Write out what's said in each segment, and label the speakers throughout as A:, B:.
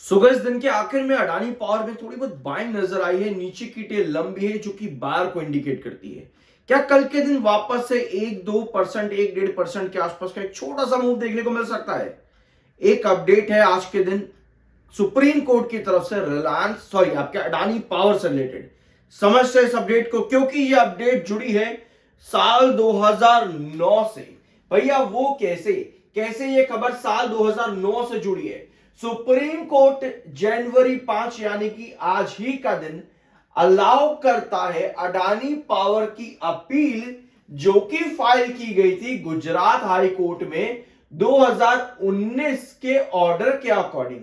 A: सुबह इस दिन के आखिर में अडानी पावर में थोड़ी बहुत बाइंग नजर आई है। नीचे की टेल लंबी है जो कि बायर को इंडिकेट करती है। क्या कल के दिन वापस से 1-2%, 1-1.5% के आसपास का एक छोटा सा मूव देखने को मिल सकता है? एक अपडेट है आज के दिन सुप्रीम कोर्ट की तरफ से रिलायंस आपके अडानी पावर से रिलेटेड। समझते हैं इस अपडेट को, क्योंकि ये अपडेट जुड़ी है साल 2009 से। भैया वो कैसे कैसे ये खबर साल 2009 से जुड़ी है? सुप्रीम कोर्ट जनवरी 5 यानी कि आज ही का दिन अलाउ करता है अडानी पावर की अपील, जो कि फाइल की गई थी गुजरात हाई कोर्ट में 2019 के ऑर्डर के अकॉर्डिंग,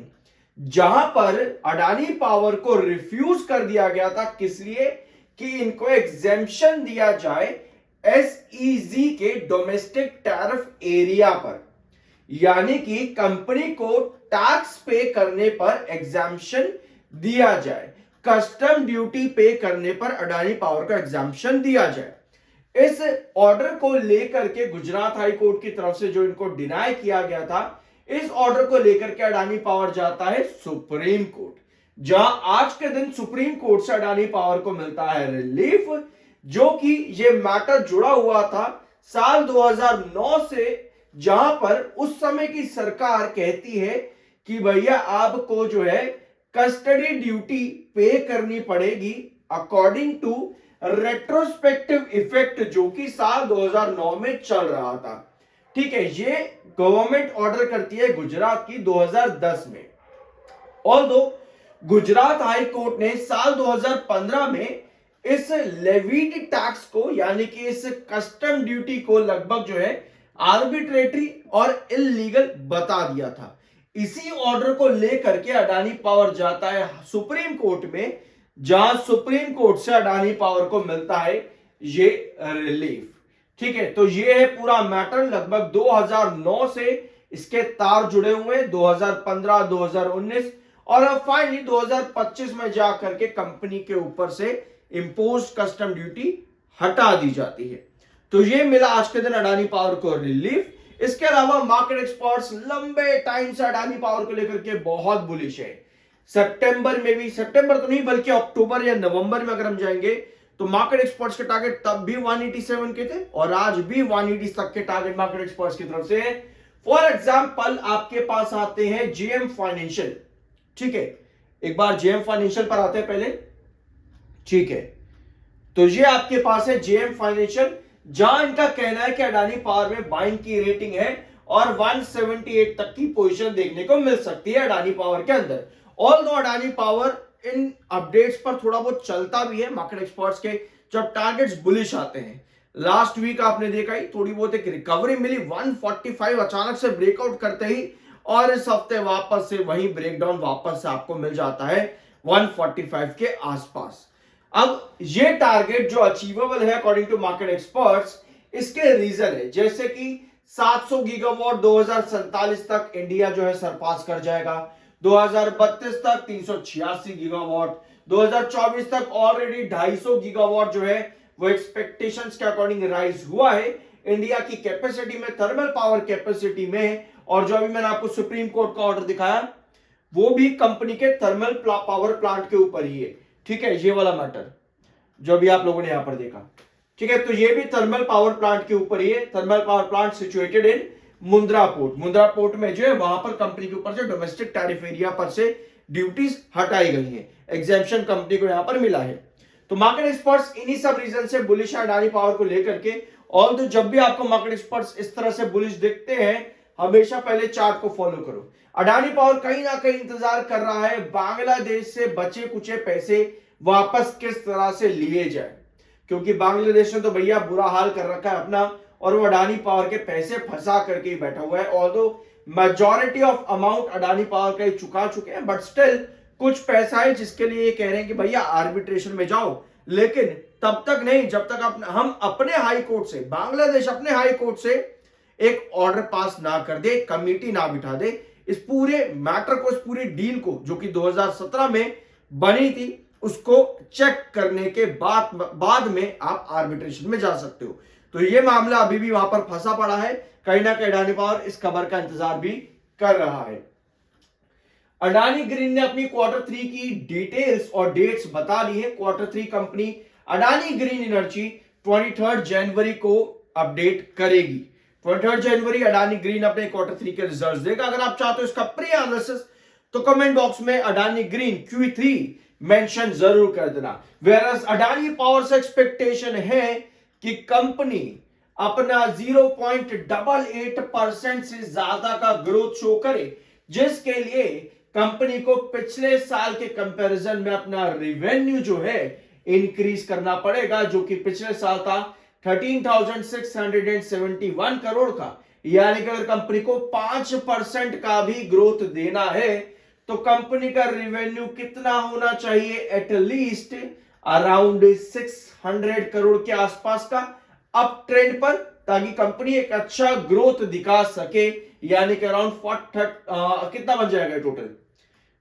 A: जहां पर अडानी पावर को रिफ्यूज कर दिया गया था। किस लिए? कि इनको एग्जेम्पशन दिया जाए एसईजी के डोमेस्टिक टैरिफ एरिया पर, यानी कि कंपनी को टैक्स पे करने पर एग्जाम्पशन दिया जाए, कस्टम ड्यूटी पे करने पर अडानी पावर को एग्जाम्पशन दिया जाए। इस ऑर्डर को लेकर के गुजरात हाई कोर्ट की तरफ से जो इनको डिनाई किया गया था, इस ऑर्डर को लेकर के अडानी पावर जाता है सुप्रीम कोर्ट, जहां आज के दिन सुप्रीम कोर्ट से अडानी पावर को मिलता है रिलीफ, जो कि ये मैटर जुड़ा हुआ था साल 2009 से, जहां पर उस समय की सरकार कहती है कि भैया आपको जो है कस्टडी ड्यूटी पे करनी पड़ेगी अकॉर्डिंग टू रेट्रोस्पेक्टिव इफेक्ट, जो कि साल 2009 में चल रहा था। ठीक है, ये गवर्नमेंट ऑर्डर करती है गुजरात की 2010 में। ऑल्दो गुजरात हाई कोर्ट ने साल 2015 में इस लेवीड टैक्स को, यानी कि इस कस्टम ड्यूटी को लगभग जो है आर्बिट्रेटरी और इल्लीगल बता दिया था। इसी ऑर्डर को लेकर के अडानी पावर जाता है सुप्रीम कोर्ट में, जहां सुप्रीम कोर्ट से अडानी पावर को मिलता है ये रिलीफ। ठीक है, तो ये है पूरा मैटर। लगभग 2009 से इसके तार जुड़े हुए हैं, 2015, 2019 और अब फाइनली 2025 में जाकर के कंपनी के ऊपर से इंपोज कस्टम ड्यूटी हटा दी जाती है। तो ये मिला आज के दिन अडानी पावर को रिलीफ। इसके अलावा मार्केट एक्सपर्ट्स लंबे टाइम से अडानी पावर को लेकर के बहुत बुलिश है। सितंबर में भी, सितंबर तो नहीं बल्कि अक्टूबर या नवंबर में अगर हम जाएंगे तो मार्केट एक्सपर्ट्स के टारगेट तब भी 187 के थे और आज भी 180 तक के टारगेट मार्केट एक्सपर्ट्स की तरफ से है। फॉर एग्जांपल आपके पास आते हैं जेएम फाइनेंशियल। ठीक है, एक बार जेएम फाइनेंशियल पर आते हैं पहले। ठीक है, तो ये आपके पास है जेएम फाइनेंशियल, जहां इनका कहना है कि अडानी पावर में बाइंग की रेटिंग है और 178 तक की पोजीशन देखने को मिल सकती है अडानी पावर के अंदर। Although Adani power in updates पर थोड़ा बहुत चलता भी है मार्केट एक्सपर्ट्स के, जब टारगेट्स बुलिश आते हैं। लास्ट वीक आपने देखा ही थोड़ी बहुत एक रिकवरी मिली, 145 अचानक से ब्रेकआउट करते ही, और इस हफ्ते वापस से वही ब्रेकडाउन वापस से आपको मिल जाता है 145 के आसपास। अब ये टारगेट जो अचीवेबल है अकॉर्डिंग टू मार्केट एक्सपर्ट्स, इसके रीजन है जैसे कि 700 गीगावाट 2047 तक इंडिया जो है सरपास कर जाएगा, 2032 तक 386 गीगावाट, 2024 तक ऑलरेडी 250 गीगावाट जो है वो एक्सपेक्टेशंस के अकॉर्डिंग राइज हुआ है इंडिया की कैपेसिटी में, थर्मल पावर कैपेसिटी में। और जो अभी मैंने आपको सुप्रीम कोर्ट का ऑर्डर दिखाया वो भी कंपनी के थर्मल पावर प्लांट के ऊपर ही है। ठीक है, ये वाला मैटर जो भी आप लोगों ने यहां पर देखा। ठीक है, तो ये भी थर्मल पावर प्लांट के ऊपर ही है। Thermal power plant situated in Mundra port. Mundra port में जो है वहां पर कंपनी के ऊपर से डोमेस्टिक टैरिफ एरिया पर से ड्यूटीज हटाई गई है, एग्जेम्पशन कंपनी को यहां पर मिला है। तो मार्केट एक्सपर्ट्स इन्हीं सब रीजन से बुलिश है अडानी पावर को लेकर के। और तो जब भी आपको मार्केट एक्सपर्ट्स इस तरह से बुलिश दिखते हैं, हमेशा पहले चार्ट को फॉलो करो। अडानी पावर कहीं ना कहीं इंतजार कर रहा है बांग्लादेश से बचे कुचे पैसे वापस किस तरह से लिए जाए, क्योंकि बांग्लादेश ने तो भैया बुरा हाल कर रखा है अपना, और वो अडानी पावर के पैसे फंसा करके ही बैठा हुआ है। Although majority of amount Adani power का ही चुका चुके हैं, बट स्टिल कुछ पैसा है जिसके लिए ये कह रहे हैं कि भैया आर्बिट्रेशन में जाओ, लेकिन तब तक नहीं जब तक हम अपने हाई कोर्ट से, बांग्लादेश अपने हाई कोर्ट से एक ऑर्डर पास ना कर दे, कमेटी ना बिठा दे, इस पूरे मैटर को, इस पूरी डील को जो कि 2017 में बनी थी, उसको चेक करने के बाद में आप आर्बिट्रेशन में जा सकते हो। तो ये मामला अभी भी वहां पर फंसा पड़ा है, कहीं ना कहीं अडानी पावर इस खबर का इंतजार भी कर रहा है। अडानी ग्रीन ने अपनी Q3 की डिटेल्स और डेट्स बता दी है। Q3 company Adani green energy 23 जनवरी को अपडेट करेगी। 23 जनवरी अडानी ग्रीन अपने Q3 के रिजल्ट्स देगा। अगर आप चाहते हो इसका प्री एनालिसिस तो कमेंट बॉक्स में अडानी ग्रीन Q3 मेंशन जरूर कर देना। वेयरएज अडानी पावर से एक्सपेक्टेशन है कि कंपनी अपना 0.88% से ज्यादा का ग्रोथ शो करे, जिसके लिए कंपनी को पिछले साल के कंपैरिजन में अपना रेवेन्यू जो है इंक्रीज करना पड़ेगा, जो कि पिछले साल था 13,671 करोड़ का। यानी कि अगर कंपनी को 5% का भी ग्रोथ देना है तो कंपनी का रेवेन्यू कितना होना चाहिए? एटलीस्ट अराउंड 600 करोड़ के आसपास का अप ट्रेंड पर, ताकि कंपनी एक अच्छा ग्रोथ दिखा सके। यानी कि अराउंड कितना बन जाएगा टोटल?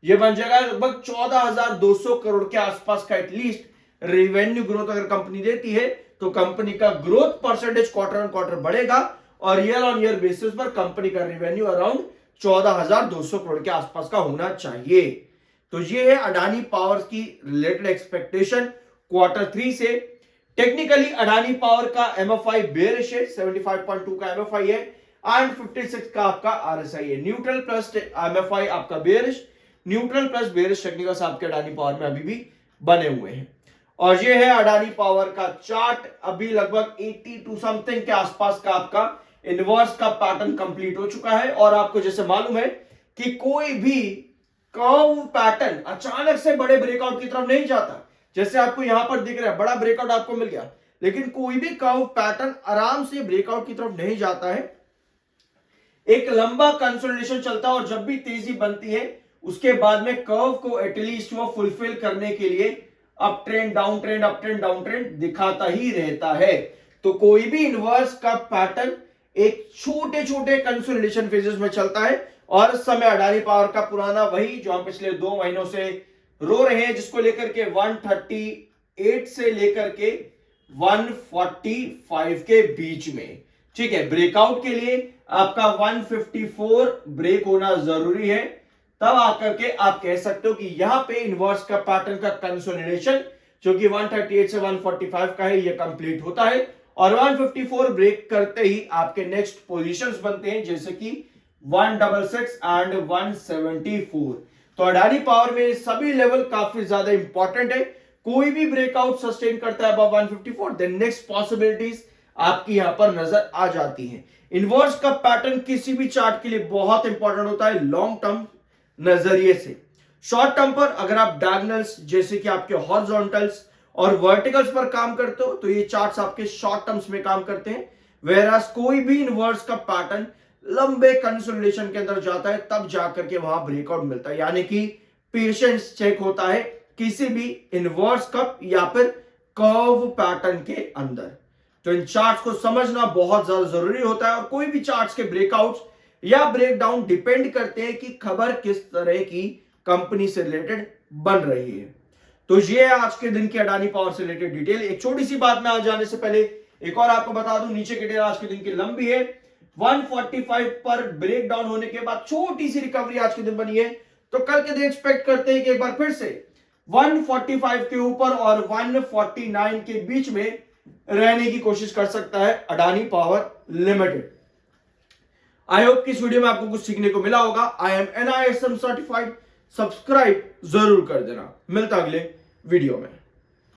A: ये बन जाएगा लगभग 14,200 करोड़ के आसपास का एटलीस्ट रेवेन्यू ग्रोथ अगर कंपनी देती है तो कंपनी का growth percentage quarter on quarter बढ़ेगा और ईयर ऑन ईयर बेसिस पर कंपनी का रेवेन्यू अराउंड 14,200 करोड़ के आसपास का होना चाहिए। तो ये है अडानी पावर की रिलेटेड एक्सपेक्टेशन Q3 से। टेक्निकली अडानी पावर का एमएफआई बेरिश है, 75.2 का एमएफआई है एंड 56 का आपका आरएसआई है। न्यूट्रल प्लस एमएफआई आपका bearish, neutral plus bearish technicals आपके अडानी पावर में अभी भी बने हुए हैं। और ये है अडानी पावर का चार्ट। अभी लगभग 82 समथिंग के आसपास का आपका इनवर्स का पैटर्न कंप्लीट हो चुका है। और आपको जैसे मालूम है कि कोई भी कर्व पैटर्न अचानक से बड़े ब्रेकआउट की तरफ नहीं जाता। जैसे आपको यहां पर दिख रहा है बड़ा ब्रेकआउट आपको मिल गया, लेकिन कोई भी कर्व पैटर्न आराम से ब्रेकआउट की तरफ नहीं जाता है। एक लंबा कंसोलिडेशन चलता है और जब भी तेजी बनती है उसके बाद में कर्व को एटलीस्ट वो फुलफिल करने के लिए up trend down trend up trend down trend दिखाता ही रहता है। तो कोई भी इन्वर्स का पैटर्न एक छोटे छोटे कंसोलिडेशन फेजेस में चलता है और इस समय अडानी पावर का पुराना वही जो हम पिछले 2 महीनों से रो रहे हैं, जिसको लेकर के 138 से लेकर के 145 के बीच में, ठीक है। ब्रेकआउट के लिए आपका 154 ब्रेक होना जरूरी है, तब आकर के आप कह सकते हो कि यहां पे इनवर्स का पैटर्न का कंसोलिडेशन जो कि 138 से 145 का है ये कंप्लीट होता है और 154 ब्रेक करते ही आपके नेक्स्ट पोजीशंस बनते हैं, जैसे कि 166 एंड 174। तो अडानी पावर में सभी लेवल काफी ज्यादा इंपॉर्टेंट है। कोई भी ब्रेकआउट सस्टेन करता है अबव 154 देन नेक्स्ट पॉसिबिलिटीज आपकी यहां पर नजर आ जाती हैं। इनवर्स का पैटर्न किसी भी चार्ट के लिए बहुत इंपॉर्टेंट होता है लॉन्ग टर्म नजरिए से। शॉर्ट टर्म पर अगर आप डायगोनल्स जैसे कि आपके हॉरिजॉन्टल्स और वर्टिकल्स पर काम करते हो तो ये चार्ट्स आपके शॉर्ट टर्म्स में काम करते हैं। वेरास कोई भी इनवर्स का पैटर्न लंबे कंसोलिडेशन के अंदर जाता है तब जाकर के वहां ब्रेकआउट मिलता है, यानी कि पेशेंस चेक होता है किसी भी इनवर्स कप या फिर कर्व पैटर्न के अंदर। तो इन चार्ट्स को समझना बहुत ज्यादा जरूरी होता है और कोई भी चार्ट्स के ब्रेकआउट्स या ब्रेकडाउन डिपेंड करते हैं कि खबर किस तरह की कंपनी से रिलेटेड बन रही है। तो ये है आज के दिन की अडानी पावर से रिलेटेड डिटेल। एक छोटी सी बात में आज जाने से पहले एक और आपको बता दूं, नीचे की डिटेल आज के दिन की लंबी है। 145 पर ब्रेक डाउन होने के बाद छोटी सी रिकवरी आज के दिन बनी है, तो कल के दिन एक्सपेक्ट करते हैं कि एक बार फिर से 145 के ऊपर और 149 के बीच में रहने की कोशिश कर सकता है Adani power limited. I hope कि इस वीडियो में आपको कुछ सीखने को मिला होगा। I am NISM certified, subscribe जरूर कर देना। मिलता अगले वीडियो में।